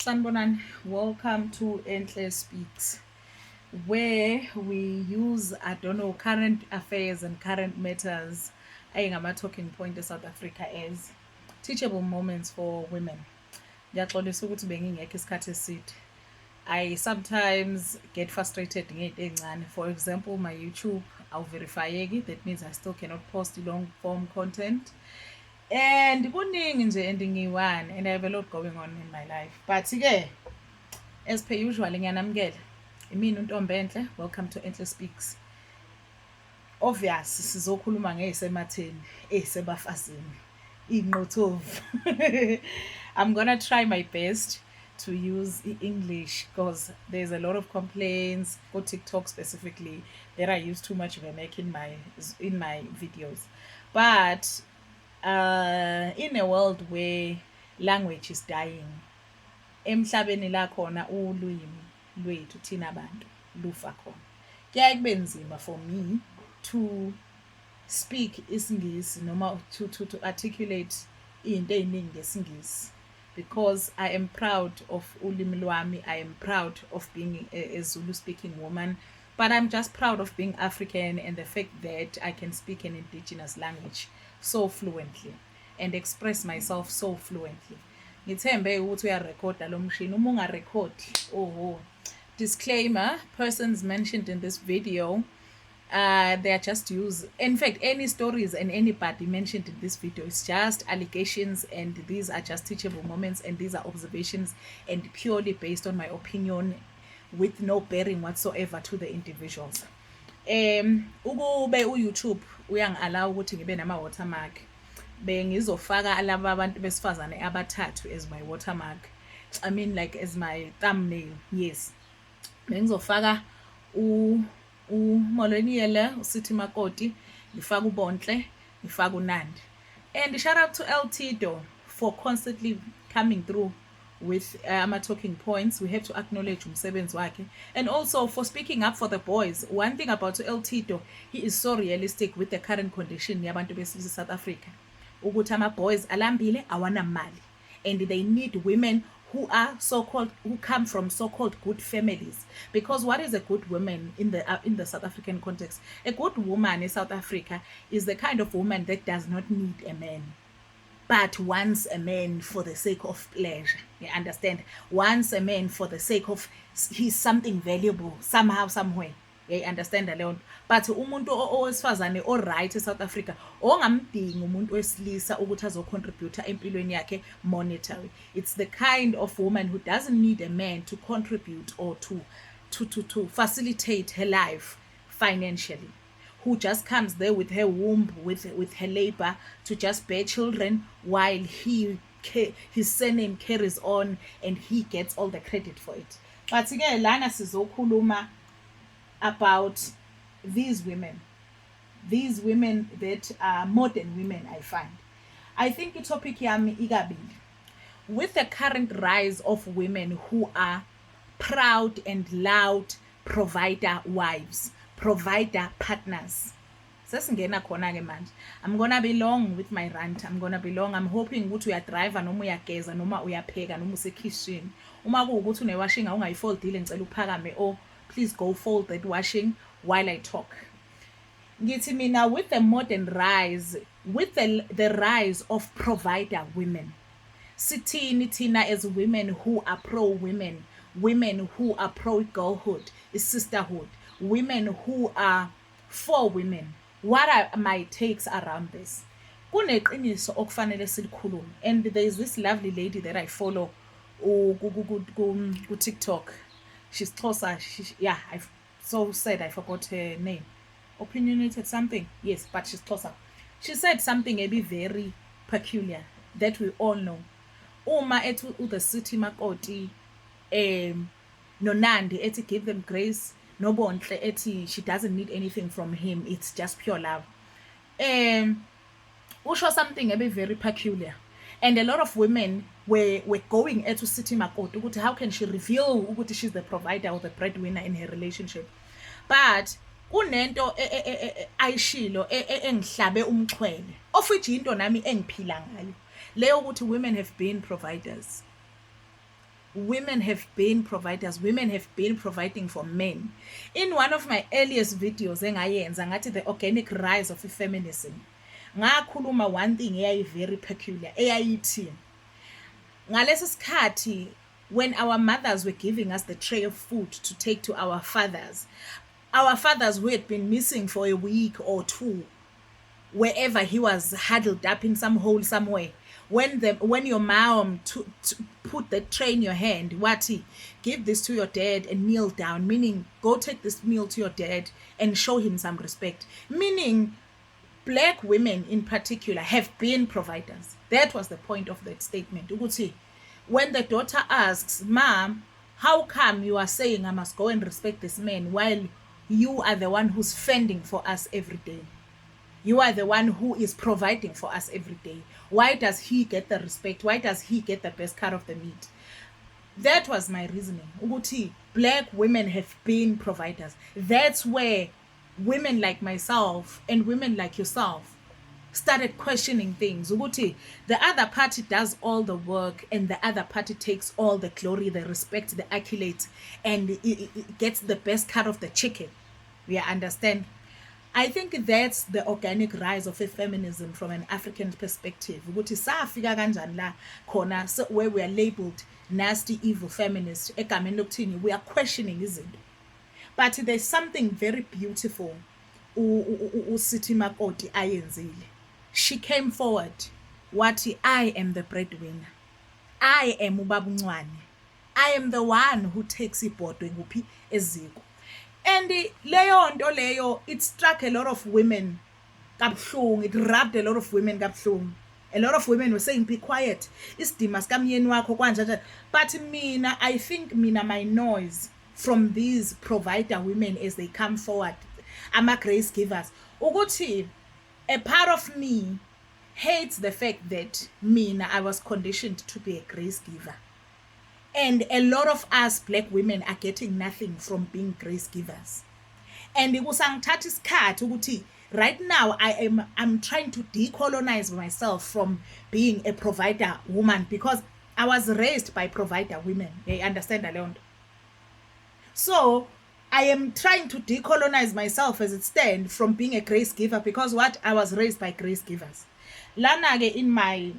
Sanbonan, welcome to Enhle Speaks, where we use, current affairs and current matters. Ayingama talking point eSouth Africa as teachable moments for women. Ngiyaxolisa ukuthi bengingekho isikhathi eside. I sometimes get frustrated ngey'nto ey'ncane. For example, my YouTube awuverifyeki. That means I still cannot post long form content. And kuningi nje endiyiwani and I have a lot going on in my life. But-ke, as per usual ngiyanamukela. Imina uNtombi Enhle, welcome to Enhle Speaks. Obvious sizokhuluma ngey'sematheni, ey'sebafazini, iy'nqothovu. I'm gonna try my best to use English because there's a lot of complaints for TikTok specifically that I use too much vernac in my videos. But in a world where language is dying, emhlabeni la khona ulwimi lwethu thina abantu lufa khona. Kuyaye kube nzima for me to speak isingisi noma to articulate into ey'ningi ngesingisi because I am proud of ulimi lwami. I am proud of being a Zulu speaking woman, but I'm just proud of being African and the fact that I can speak an indigenous language so fluently and express myself so fluently. Ngithembe ukuthi uyarekhoda lo mshini. Uma ungarekhodi, disclaimer, persons mentioned in this video, they are just used. In fact, any stories and anybody mentioned in this video is just allegations, and these are just teachable moments, and these are observations and purely based on my opinion with no bearing whatsoever to the individuals. Ukube uYouTube uyangi-allow ukuthi ngibe nama-watermark, bengizofaka laba abantu besifazane abathathu as my watermark. I mean, like as my thumbnail. Yes, bengizofaka uMolweni Yele, uSithi Makoti, ngifaka uBonhle, ngifaka uNandi. And shout out to El Tito for constantly coming through with talking points. We have to acknowledge umsebenzi wakhe, and also for speaking up for the boys. One thing about El Tito, he is so realistic with the current condition yabantu besilisa South Africa, ukuthi ama-boys alambile awanamali, and they need women who are who come from so-called good families. Because what is a good woman in the South African context? A good woman in South Africa is the kind of woman that does not need a man, but wants a man for the sake of pleasure. You understand? Wants a man for the sake of he's something valuable somehow, somewhere. You understand alone? But umuntu owesifazane right eSouth Africa ongamdingi umuntu wesilisa ukuthi azocontribute empilweni yakhe monetary. It's the kind of woman who doesn't need a man to contribute or to facilitate her life financially, who just comes there with her womb, with her labor, to just bear children while his surname carries on and he gets all the credit for it. But again, lana sizokhuluma about these women that are modern women. I think the topic yami igabili with the current rise of women who are proud and loud provider wives, provider partners. Sesingena khona ke manje. I'm gonna be long with my rant. I'm hoping ukuthi uyadrive noma uyageza noma uyapheka noma usekitchen. Uma kuwukuthi unewashing awungayifoldile ngicela uphakame, or please go fold that washing while I talk. Ngithi mina, with the modern rise, with the rise of provider women, sithini thina as women who are pro-women, women who are pro-girlhood, sisterhood, women who are for women. What are my takes around this? Kuneqiniso okufanele silikhulume, and there is this lovely lady that I follow ku TikTok. She's Xhosa. I've so said I forgot her name. Opinionated something. Yes, but she's Xhosa. She said something maybe very peculiar that we all know. Uma ethi uSithi Makoti noNandi ethi give them grace, noBonhle ethi she doesn't need anything from him, it's just pure love. Usho something maybe very peculiar. And a lot of women were going at uSithi Makoti ukuthi how can she reveal ukuthi she's the provider or the breadwinner in her relationship. But kunento ayishilo engihlabe umxhwele, of which into nami engiphila ngayo, leyo ukuthi women have been providers. women have been providers. Women have been providing for men. In one of my earliest videos engayenza ngathi the organic rise of feminism, ngakhuluma one thing very peculiar eyayithi ngalesi sikhathi when our mothers were giving us the tray of food to take to our fathers who had been missing for a week or two, wherever he was huddled up in some hole somewhere, when your mom to put the tray in your hand, wati, give this to your dad and kneel down, meaning go take this meal to your dad and show him some respect, meaning black women in particular have been providers. That was the point of that statement. Ukuthi, when the daughter asks, Mom, how come you are saying I must go and respect this man while you are the one who's fending for us every day? You are the one who is providing for us every day. Why does he get the respect? Why does he get the best cut of the meat? That was my reasoning. Ukuthi, black women have been providers. That's where women like myself and women like yourself started questioning things. Ukuthi, the other party does all the work and the other party takes all the glory, the respect, the accolades, and it gets the best cut of the chicken. We understand? I think that's the organic rise of feminism from an African perspective. Ukuthi safika kanjani la khona where we are labeled nasty, evil feminists. Egameni lokuthini, we are questioning izinto. But there's something very beautiful uSithi Makoti ayenzile. She came forward. Wathi, I am the breadwinner. I am ubaba uNcwane. I am the one who takes ibhodwe nguphi eziko. And leyo nto leyo, it struck a lot of women kabuhlungu. It rubbed a lot of women kabuhlungu. A lot of women were saying, be quiet. Isidima sikamyeni wakho kwanje. But mina, I think my noise from these provider women as they come forward, ama grace givers, ukuthi a part of me hates the fact that I was conditioned to be a grace giver. And a lot of us black women are getting nothing from being grace givers. And kusangithatha isikhathi ukuthi right now I'm trying to decolonize myself from being a provider woman, because I was raised by provider women. You understand, Alond? So I am trying to decolonize myself as it stands from being a grace giver, because what I was raised by grace givers. Lana in my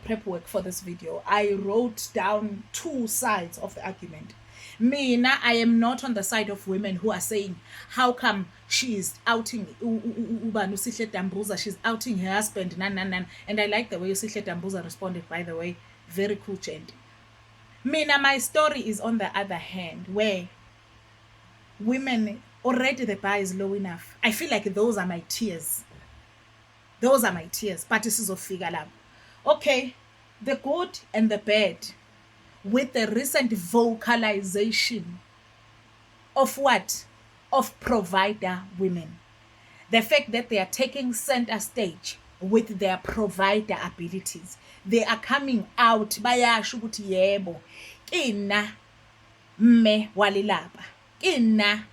prep work for this video, I wrote down two sides of the argument. Mina, I am not on the side of women who are saying, how come she is outing Usihle Dambuza, she's outing her husband, nan. And I like the way Usihle Dambuza responded, by the way. Very cool, gent. Mina, my story is on the other hand, where women, already the bar is low enough. I feel like those are my tears. Those are my tears. But this is a figure lab. Okay, the good and the bad, with the recent vocalization of what? Of provider women. The fact that they are taking center stage with their provider abilities. They are coming out, bayasho ukuthi yebo, kina mme walilapa, kina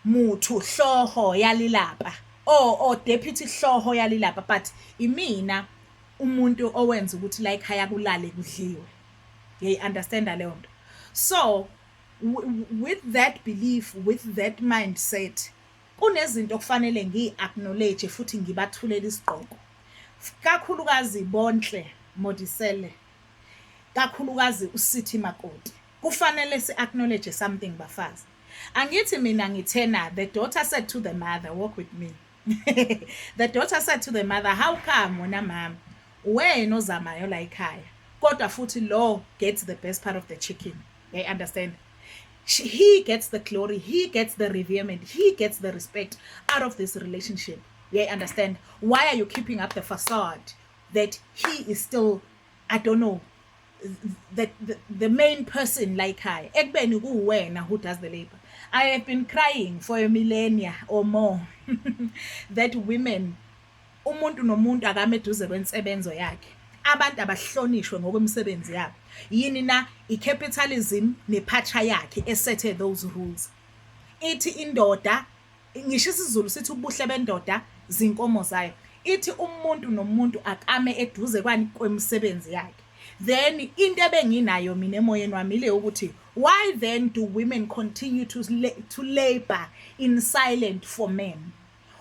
muthu hloho yalilapa, or deputy hloho yalilapa, but imina umuntu owenza ukuthi la ekhaya kulale kudliwe. You understand leyo nto? So with that belief, with that mindset, kunezinto kufanele ngi-acknowledge futhi ngibathulela isiqhoko, kakhulukazi Bonhle Modiselle, kakhulukazi uSithi Makoti. Kufanele si-acknowledge something bafazi. Angithi mina ngithena, the daughter said to the mother, walk with me. The daughter said to the mother, how come wena mama wena ozamayo la ekhaya kodwa futhi lo gets the best part of the chicken? You understand? He gets the glory, he gets the reverement, he gets the respect out of this relationship. You understand? Why are you keeping up the facade that he is still, I don't know, the main person like I? Ekubeni kuwena who does the labor. I have been crying for a millennia or more that women, umuntu nomuntu akame eduze kwensebenzo yakhe. Abantu abahlonishwe ngokwemsebenzi yabo. Yini na i-capitalism nepatriarchy esethe those rules. Ithi indoda, ngisho isiZulu sithi ubuhle bendoda zinkomo zayo. Ithi umuntu nomuntu akame eduze kwemsebenzi yakhe. then into ebenginayo mina emoyeni wami ile ukuthi why then do women continue to labor in silence for men?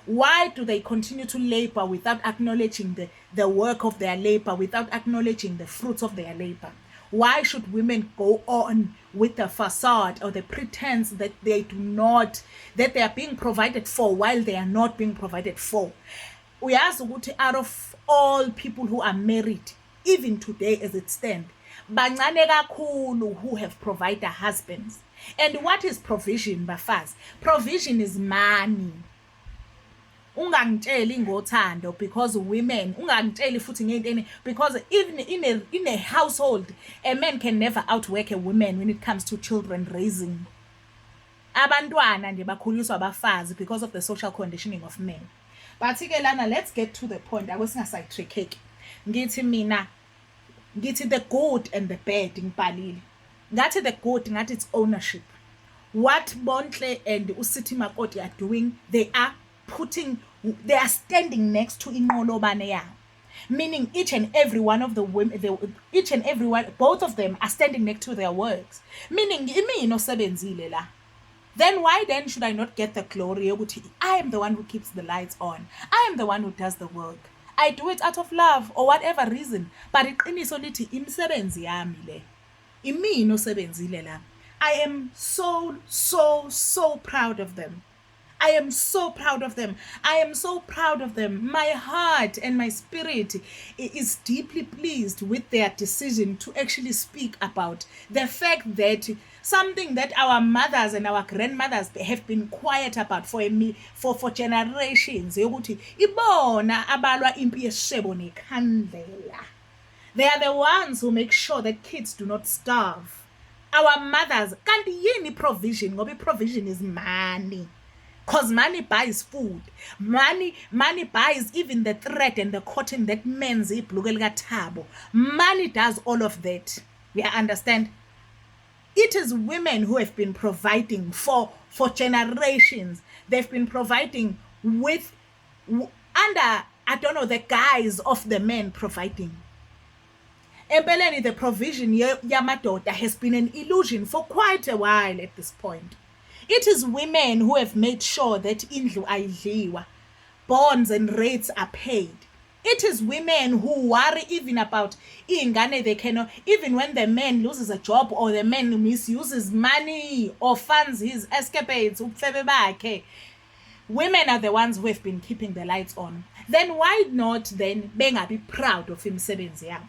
Why do they continue to labor without acknowledging the work of their labor, without acknowledging the fruits of their labor? Why should women go on with the facade or the pretense that they are being provided for while they are not being provided for? Uyazi ukuthi out of all people who are married, even today as it stands, bancane kakhulu who have provider husbands. And what is provision, bafazi? Provision is money. Ungangitsheli ngothando, because women ungangitsheli futhi ngenteni, because even in a household a man can never outwork a woman when it comes to children raising. Abantwana nje bakhuliswa abafazi because of the social conditioning of men. But ke lana, let's get to the point. Akusingasidetrack. Ngithi the good and the bad ngibhalile. Ngathi the good ngathi it's ownership. What Bontle and uSithi Makoti are doing, they are standing next to inqolobane yabo, meaning each and every one of the women, both of them are standing next to their works, meaning imini osebenzile la. Then why then should I not get the glory yokuthi I am the one who keeps the lights on, I am the one who does the work, I do it out of love or whatever reason, but iqiniso lithi imisebenzi yami le, imini osebenzile la. I am so proud of them. I am so proud of them. I am so proud of them. My heart and my spirit is deeply pleased with their decision to actually speak about the fact that something that our mothers and our grandmothers have been quiet about for generations. Yokuthi ibona abalwa impi yeshebo nekhandlela. They are the ones who make sure that kids do not starve. Our mothers, kanti yini provision? Ngoba provision is money. Because money buys food. Money buys even the thread and the cotton that men's tabo. Money does all of that. You understand? It is women who have been providing for generations. They've been providing with under, I don't know, the guise of the men providing. Empeleni, the provision yamadoda has been an illusion for quite a while at this point. It is women who have made sure that indlu ayidliwa, bonds and rates are paid. It is women who worry even about ingane they cannot, even when the man loses a job or the man misuses money or funds his escapades. Women are the ones who have been keeping the lights on. Then why not then be proud of imisebenzi yabo?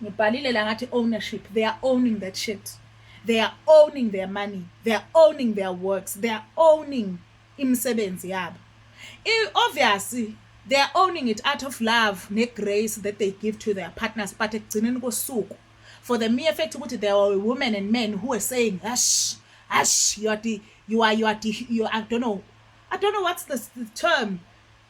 Ngibhalile la ngathi ownership. They are owning that shit. They are owning their money. They are owning their works. They are owning imisebenzi yabo. Obviously, they are owning it out of love, grace that they give to their partners. But ekugcineni kosuku, for the mere fact that there are women and men who are saying, "Hush, you are, I don't know what's the term.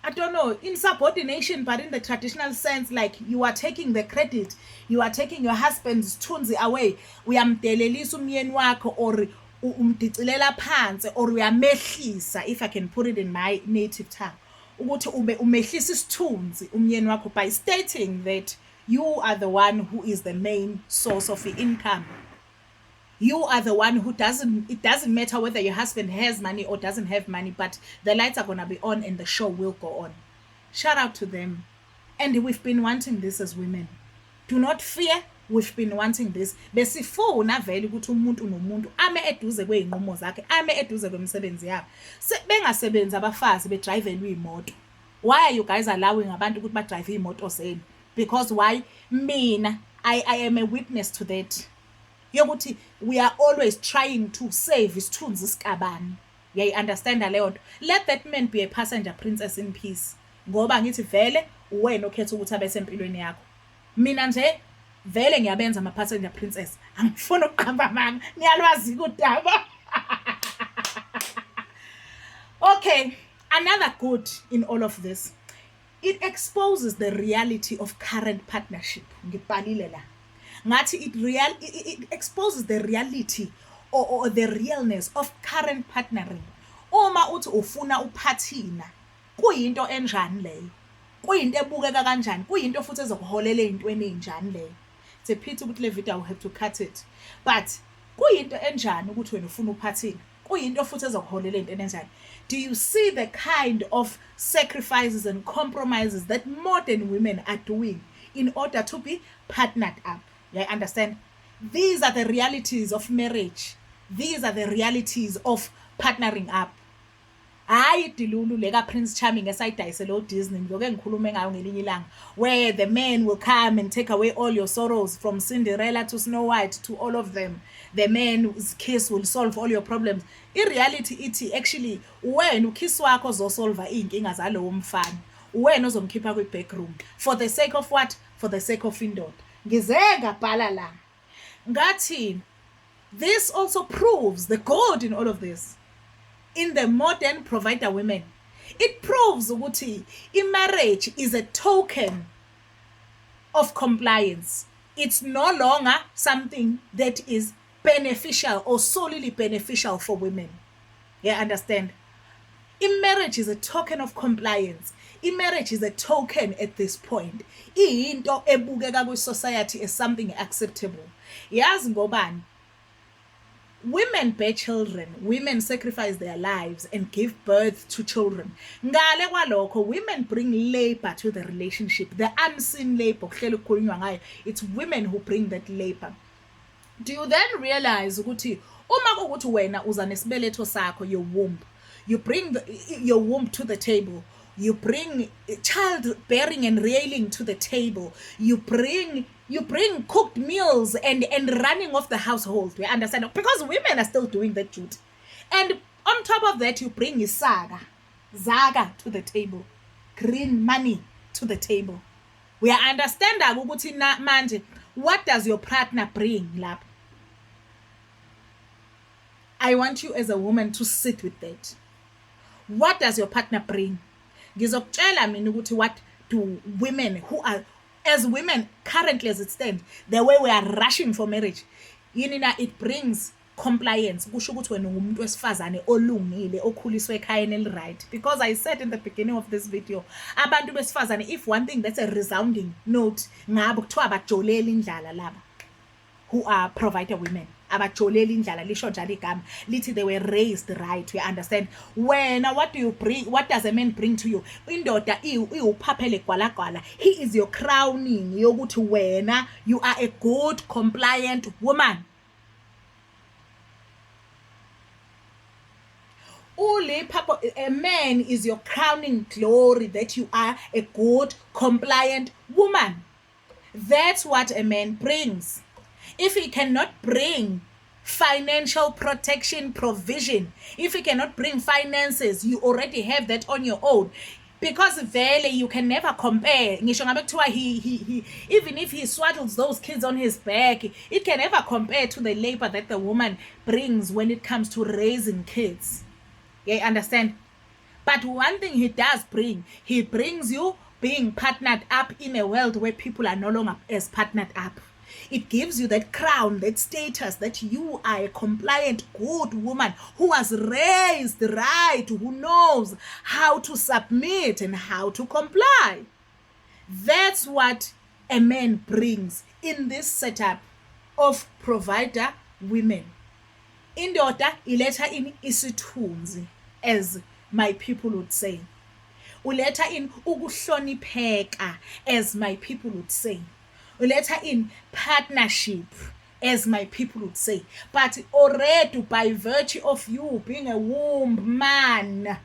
I don't know, insubordination, but in the traditional sense, like you are taking the credit, you are taking your husband's thunzi away. Uyamdelelisa umyeni wakho or umdicilela phansi or uyamehlisa, if I can put it in my native tongue. Ukuthi umehlisa isithunzi umyeni wakho by stating that you are the one who is the main source of the income. You are the one who it doesn't matter whether your husband has money or doesn't have money, but the lights are going to be on and the show will go on. Shout out to them. And we've been wanting this as women. Do not fear, we've been wanting this. Besifuna vele ukuthi umuntu nomuntu ame eduze kweinqumo zakhe, ame eduze kwemisebenzi yabo. Bengasebenzi abafazi bedrivelwe imoto. Why are you guys allowing abantu ukuthi badrive imoto zenu? Because why? Mina, I am a witness to that. Yokuthi we are always trying to save isithunzi sikabani. You understand leyo nto? Let that man be a passenger princess in peace. Ngoba ngithi vele wena okhetha ukuthi abe sempilweni yakho. Mina nje vele ngiyabenza ama passenger princess. Angifuni ukuqamba amanga. Niyalwazi kudaba. Okay, another good in all of this. It exposes the reality of current partnership. Ngibhalile la. Ngathi it exposes the reality or the realness of current partnering. Uma uthi ufuna uphathina, kuyinto enjani leyo? Kuyinto ebukeka kanjani? Kuyinto futhi ezokuholela ezintweni ezinjani leyo? it's a pity ukuthi le video I will have to cut it, but kuyinto enjani ukuthi wena ufuna uphathile, kuyinto futhi ezokuholela into enjani. Do you see the kind of sacrifices and compromises that modern women are doing in order to be partnered up? Yeah, understand? These are the realities of marriage. These are the realities of partnering up. Hayi dilulu leka Prince Charming esayidayisela Disney ngiyoke ngikhulume ngayo ngelinye ilanga, where the man will come and take away all your sorrows, from Cinderella to Snow White to all of them. The man's kiss will solve all your problems. In reality ithi actually wena ukiss wakho zosolva inkinga zalowo mfana, wena ozomkhipha kwi backroom for the sake of what? For the sake of indoda. Ngize ngabhala la ngathi this also proves the good in all of this. In the modern provider women, it proves ukuthi marriage is a token of compliance. It's no longer something that is beneficial or solely beneficial for women. Yeah, understand? Marriage is a token of compliance. Marriage is a token at this point. Into ebukeka kwi society as something acceptable. Yazi ngobani? Women bear children, women sacrifice their lives and give birth to children. Ngale kwalokho, women bring labor to the relationship, the unseen labor. It's women who bring that labor. Do you then realize ukuthi uma ukuthi wena uza nesibeletho sakho, your womb, you bring your womb to the table, you bring childbearing and rearing to the table, you bring cooked meals and running of the household. We understand, because women are still doing that duty. And on top of that, you bring zaga to the table, green money to the table. We understand that ukuthi manje, what does your partner bring lapha? I want you as a woman to sit with that. What does your partner bring? Ngizokutshela mina ukuthi what do women who are, as women currently as it stands, the way we are rushing for marriage, it brings compliance. Kusho ukuthi wena umuntu wesifazane olungile okhuliswe ekhayeni eli-right. Because I said in the beginning of this video, abantu besifazane, if one thing that's a resounding note, ngabo kuthiwa abajoleli indlala laba who are provider women. Abajoleli indlala, lisho njalo igama lithi they were raised right. We understand? Wena, what do you bring? What does a man bring to you? Indoda iwuphaphele gwalagwala. He is your crowning yokuthi wena you are a good compliant woman. A man is your crowning glory, that you are a good compliant woman. That's what a man brings. If he cannot bring financial protection, provision, if he cannot bring finances, you already have that on your own. Because vele you can never compare. Ngisho ngabe kuthiwa he even if he swaddles those kids on his back, it can never compare to the labor that the woman brings when it comes to raising kids. Yeah, understand? But one thing he does bring, he brings you being partnered up in a world where people are no longer as partnered up. It gives you that crown, that status, that you are a compliant, good woman who was raised right, who knows how to submit and how to comply. That's what a man brings in this setup of provider women. Indoda iletha in isithunzi, as my people would say. Uletha in ukuhlonipheka, as my people would say. Uletha in partnership, as my people would say. But already, by virtue of you being a womb man,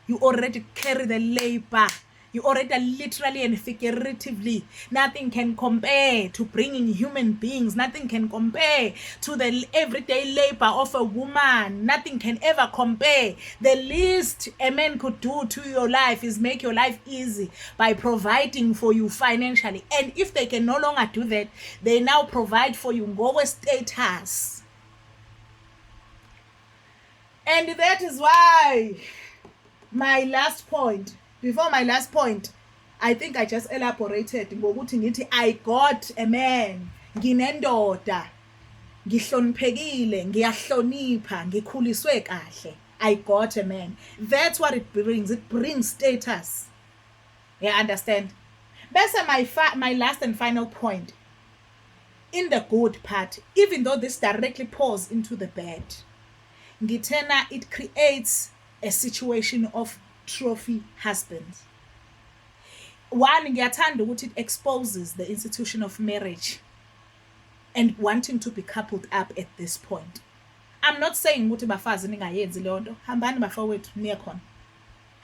you already carry the labor. You already literally and figuratively, nothing can compare to bringing human beings. Nothing can compare to the everyday labor of a woman. Nothing can ever compare. The least a man could do to your life is make your life easy by providing for you financially. And if they can no longer do that, they now provide for you ngowe status. And that is why my last point, before my last point, I think I just elaborated ngokuthi ngithi I got a man, nginendoda, ngihloniphekile, ngiyahlonipha, ngikhuliswe kahle. I got a man. That's what it brings. It brings status. Yeah, understand? Bese my last and final point. in the good part, even though this directly pours into the bad, ngithena it creates a situation of trophy husbands. One, ngiyathanda ukuthi it exposes the institution of marriage and wanting to be coupled up at this point. I'm not saying ukuthi bafazi ningayenzi leyo nto, hambani bafowethu niye khona,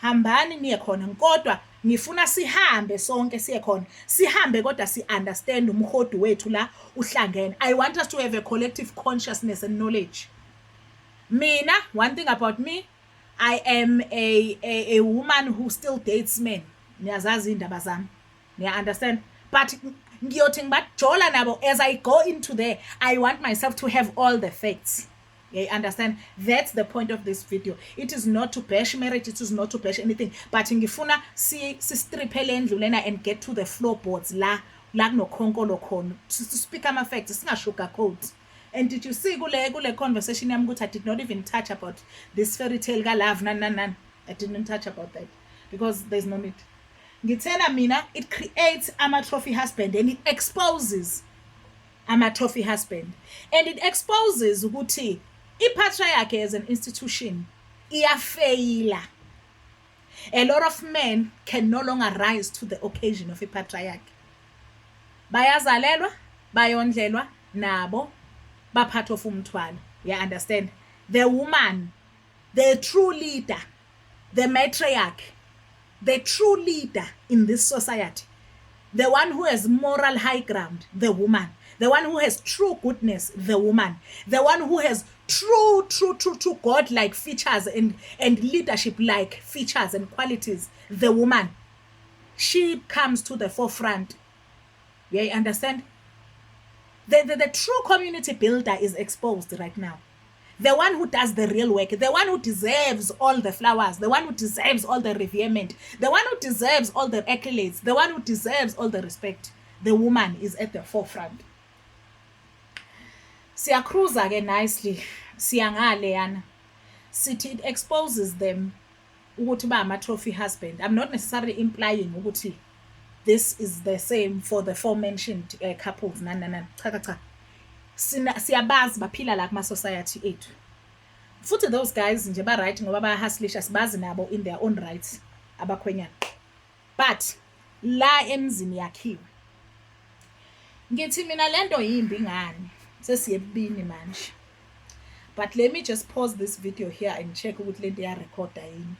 hambani niye khona, kodwa ngifuna sihambe sonke siye khona, sihambe kodwa si-understand umhodi wethu la uhlangene. I want us to have a collective consciousness and knowledge. Mina, one thing about me, I am a woman who still dates men. Niyazazi indaba zami, niya understand, but ngiyothi ngibajola nabo, as I go into there, I want myself to have all the facts. You understand? That's the point of this video. It is not to bash marriage, it is not to bash anything, but ngifuna si striphele endlu lena and get to the floorboards la kunokhonko khona, to speak ama facts, singashugarcoat. And did you see kule conversation yami ukuthi I did not even touch about this fairy tale ka love nan. I didn't touch about that because there's no need. Ngithena mina, it creates ama trophy husband and it exposes ama trophy husband, and it exposes ukuthi ipatriarchy as an institution iyafeyila. A lot of men can no longer rise to the occasion of a patriarchy. Bayazalelwa, bayondlelwa, nabo baphathi of umthwalo. You understand? The woman, the true leader, the matriarch, the true leader in this society, the one who has moral high ground, the woman, the one who has true goodness, the woman, the one who has true God-like features and leadership-like features and qualities, the woman. She comes to the forefront. Yeah, you understand? The true community builder is exposed right now. The one who does the real work, the one who deserves all the flowers, the one who deserves all the reverement, the one who deserves all the accolades, the one who deserves all the respect. The woman is at the forefront. Siyakruza ke nicely, siyangale yana. Sithi it exposes them ukuthi ba ama trophy husband. I'm not necessarily implying ukuthi this is the same for the forementioned couples. Cha. Siyabazi baphila la kuma society ethu. Futhi those guys nje ba right ngoba ba hustlisha, sibazi nabo in their own rights abakhwenyana. But la emzini yakhiwe. Ngithi mina lento yimbi ngani? Sesiyebini manje. But let me just pause this video here and check ukuthi lento ya recorder yini.